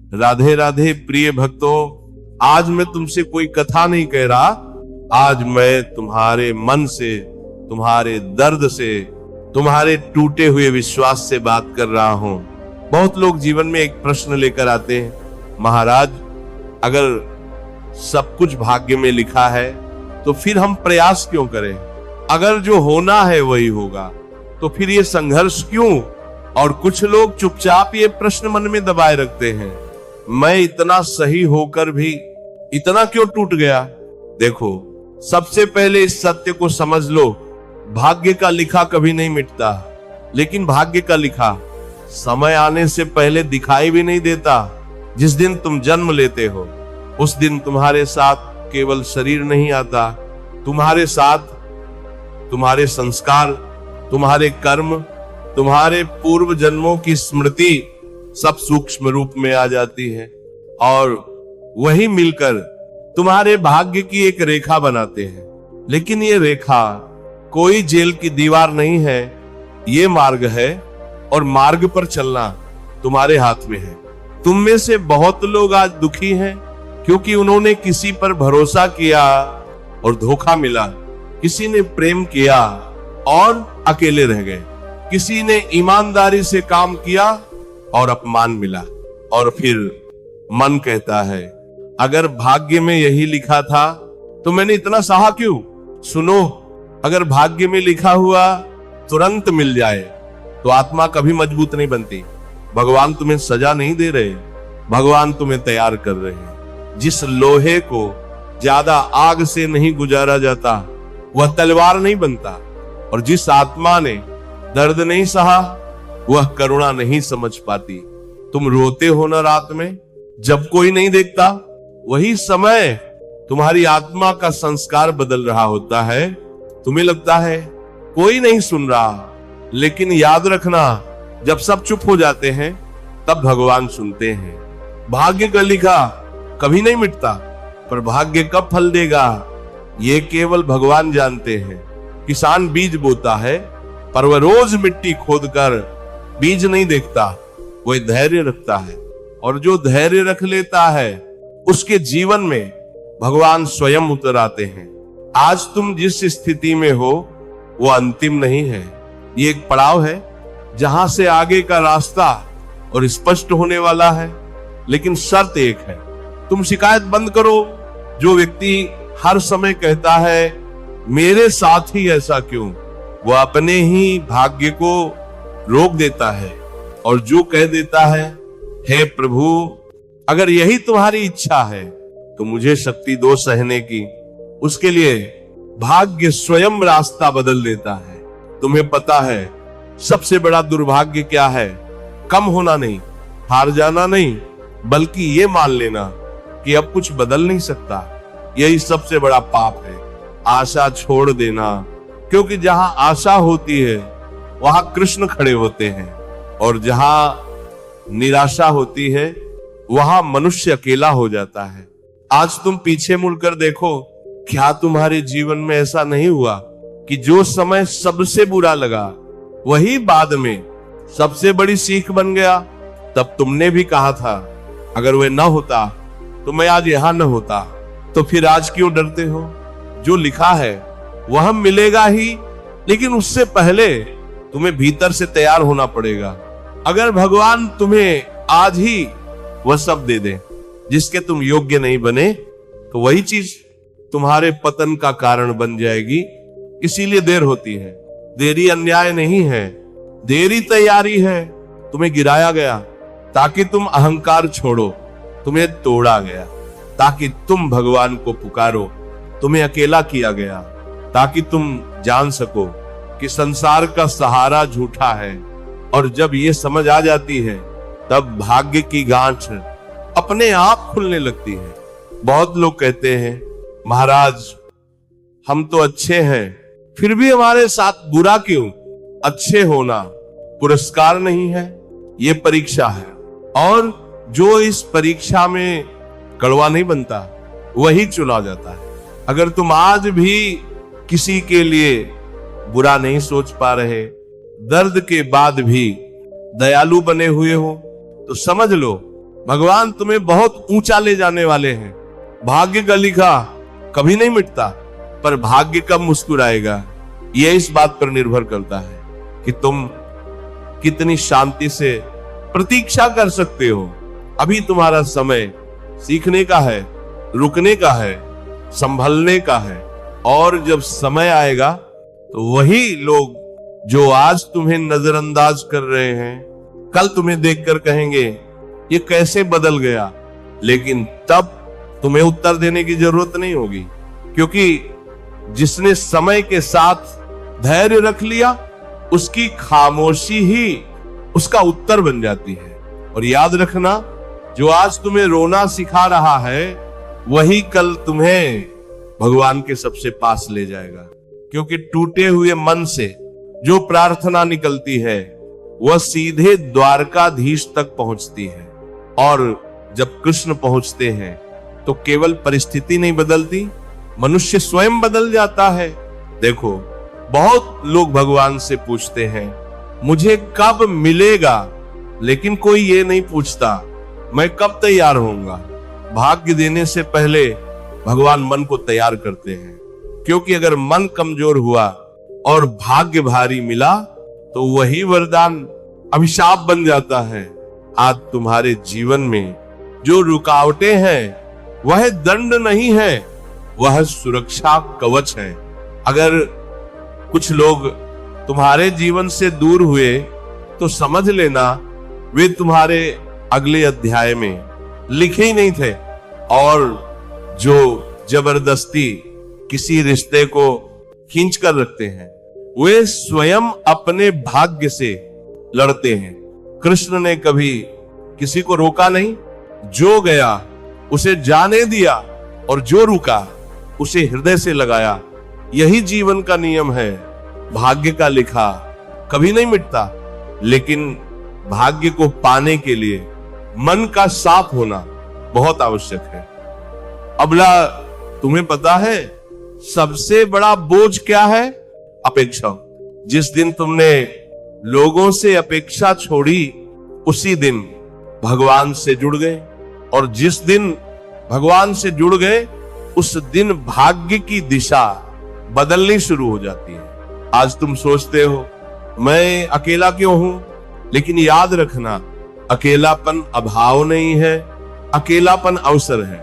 राधे राधे प्रिय भक्तों, आज मैं तुमसे कोई कथा नहीं कह रहा। आज मैं तुम्हारे मन से, तुम्हारे दर्द से, तुम्हारे टूटे हुए विश्वास से बात कर रहा हूं। बहुत लोग जीवन में एक प्रश्न लेकर आते हैं, महाराज अगर सब कुछ भाग्य में लिखा है तो फिर हम प्रयास क्यों करें? अगर जो होना है वही होगा तो फिर ये संघर्ष क्यों? और कुछ लोग चुपचाप ये प्रश्न मन में दबाए रखते हैं, मैं इतना सही होकर भी इतना क्यों टूट गया? देखो, सबसे पहले इस सत्य को समझ लो, भाग्य का लिखा कभी नहीं मिटता, लेकिन भाग्य का लिखा समय आने से पहले दिखाई भी नहीं देता। जिस दिन तुम जन्म लेते हो उस दिन तुम्हारे साथ केवल शरीर नहीं आता, तुम्हारे साथ तुम्हारे संस्कार, तुम्हारे कर्म, तुम्हारे पूर्व जन्मों की स्मृति सब सूक्ष्म रूप में आ जाती है और वही मिलकर तुम्हारे भाग्य की एक रेखा बनाते हैं। लेकिन ये रेखा कोई जेल की दीवार नहीं है, ये मार्ग है और मार्ग पर चलना तुम्हारे हाथ में है। तुम में से बहुत लोग आज दुखी हैं क्योंकि उन्होंने किसी पर भरोसा किया और धोखा मिला, किसी ने प्रेम किया और अकेले रह गए, किसी ने ईमानदारी से काम किया और अपमान मिला। और फिर मन कहता है, अगर भाग्य में यही लिखा था तो मैंने इतना सहा क्यों? सुनो, अगर भाग्य में लिखा हुआ तुरंत मिल जाए तो आत्मा कभी मजबूत नहीं बनती। भगवान तुम्हें सजा नहीं दे रहे, भगवान तुम्हें तैयार कर रहे हैं। जिस लोहे को ज्यादा आग से नहीं गुजारा जाता वह तलवार नहीं बनता, और जिस आत्मा ने दर्द नहीं सहा वह करुणा नहीं समझ पाती। तुम रोते हो ना रात में जब कोई नहीं देखता, वही समय तुम्हारी आत्मा का संस्कार बदल रहा होता है। तुम्हें लगता है कोई नहीं सुन रहा, लेकिन याद रखना, जब सब चुप हो जाते हैं तब भगवान सुनते हैं। भाग्य का लिखा कभी नहीं मिटता, पर भाग्य कब फल देगा ये केवल भगवान जानते हैं। किसान बीज बोता है पर वह रोज मिट्टी खोदकर बीज नहीं देखता, वह धैर्य रखता है, और जो धैर्य रख लेता है उसके जीवन में भगवान स्वयं उतर आते हैं। आज तुम जिस स्थिति में हो वो अंतिम नहीं है, ये एक पड़ाव है जहां से आगे का रास्ता और स्पष्ट होने वाला है। लेकिन शर्त एक है, तुम शिकायत बंद करो। जो व्यक्ति हर समय कहता है मेरे साथ ही ऐसा क्यों, वह अपने ही भाग्य को रोक देता है। और जो कह देता है हे प्रभु, अगर यही तुम्हारी इच्छा है तो मुझे शक्ति दो सहने की, उसके लिए भाग्य स्वयं रास्ता बदल देता है। तुम्हें पता है सबसे बड़ा दुर्भाग्य क्या है? कम होना नहीं, हार जाना नहीं, बल्कि ये मान लेना कि अब कुछ बदल नहीं सकता। यही सबसे बड़ा पाप है, आशा छोड़ देना। क्योंकि जहां आशा होती है वहां कृष्ण खड़े होते हैं, और जहां निराशा होती है वहां मनुष्य अकेला हो जाता है। आज तुम पीछे मुड़कर देखो, क्या तुम्हारे जीवन में ऐसा नहीं हुआ कि जो समय सबसे बुरा लगा वही बाद में सबसे बड़ी सीख बन गया? तब तुमने भी कहा था अगर वह न होता तो मैं आज यहां न होता। तो फिर आज क्यों डरते हो? जो लिखा है वह मिलेगा ही, लेकिन उससे पहले तुम्हें भीतर से तैयार होना पड़ेगा। अगर भगवान तुम्हें आज ही वह सब दे दे जिसके तुम योग्य नहीं बने, तो वही चीज तुम्हारे पतन का कारण बन जाएगी। इसीलिए देर होती है। देरी अन्याय नहीं है, देरी तैयारी है। तुम्हें गिराया गया ताकि तुम अहंकार छोड़ो, तुम्हें तोड़ा गया ताकि तुम भगवान को पुकारो, तुम्हें अकेला किया गया ताकि तुम जान सको कि संसार का सहारा झूठा है। और जब ये समझ आ जाती है तब भाग्य की गांठ अपने आप खुलने लगती है। बहुत लोग कहते हैं महाराज हम तो अच्छे हैं फिर भी हमारे साथ बुरा क्यों? अच्छे होना पुरस्कार नहीं है, ये परीक्षा है, और जो इस परीक्षा में कड़वा नहीं बनता वही चुना जाता है। अगर तुम आज भी किसी के लिए बुरा नहीं सोच पा रहे, दर्द के बाद भी दयालु बने हुए हो, तो समझ लो भगवान तुम्हें बहुत ऊंचा ले जाने वाले हैं। भाग्य का लिखा कभी नहीं मिटता, पर भाग्य कब मुस्कुराएगा यह इस बात पर निर्भर करता है कि तुम कितनी शांति से प्रतीक्षा कर सकते हो। अभी तुम्हारा समय सीखने का है, रुकने का है, संभलने का है, और जब समय आएगा तो वही लोग जो आज तुम्हें नजरअंदाज कर रहे हैं, कल तुम्हें देखकर कहेंगे ये कैसे बदल गया। लेकिन तब तुम्हें उत्तर देने की जरूरत नहीं होगी, क्योंकि जिसने समय के साथ धैर्य रख लिया उसकी खामोशी ही उसका उत्तर बन जाती है। और याद रखना, जो आज तुम्हें रोना सिखा रहा है वही कल तुम्हें भगवान के सबसे पास ले जाएगा। क्योंकि टूटे हुए मन से जो प्रार्थना निकलती है वह सीधे द्वारकाधीश तक पहुंचती है। और जब कृष्ण पहुंचते हैं तो केवल परिस्थिति नहीं बदलती, मनुष्य स्वयं बदल जाता है। देखो, बहुत लोग भगवान से पूछते हैं मुझे कब मिलेगा, लेकिन कोई ये नहीं पूछता मैं कब तैयार होऊंगा। भाग्य देने से पहले भगवान मन को तैयार करते हैं, क्योंकि अगर मन कमजोर हुआ और भाग्य भारी मिला तो वही वरदान अभिशाप बन जाता है। आज तुम्हारे जीवन में जो रुकावटें हैं वह दंड नहीं है, वह सुरक्षा कवच है। अगर कुछ लोग तुम्हारे जीवन से दूर हुए तो समझ लेना वे तुम्हारे अगले अध्याय में लिखे ही नहीं थे। और जो जबरदस्ती किसी रिश्ते को खींच कर रखते हैं वे स्वयं अपने भाग्य से लड़ते हैं। कृष्ण ने कभी किसी को रोका नहीं, जो गया उसे जाने दिया और जो रुका उसे हृदय से लगाया। यही जीवन का नियम है। भाग्य का लिखा कभी नहीं मिटता, लेकिन भाग्य को पाने के लिए मन का साफ होना बहुत आवश्यक है। अबला, तुम्हें पता है सबसे बड़ा बोझ क्या है? अपेक्षा। जिस दिन तुमने लोगों से अपेक्षा छोड़ी उसी दिन भगवान से जुड़ गए, और जिस दिन भगवान से जुड़ गए उस दिन भाग्य की दिशा बदलनी शुरू हो जाती है। आज तुम सोचते हो मैं अकेला क्यों हूं, लेकिन याद रखना, अकेलापन अभाव नहीं है, अकेलापन अवसर है।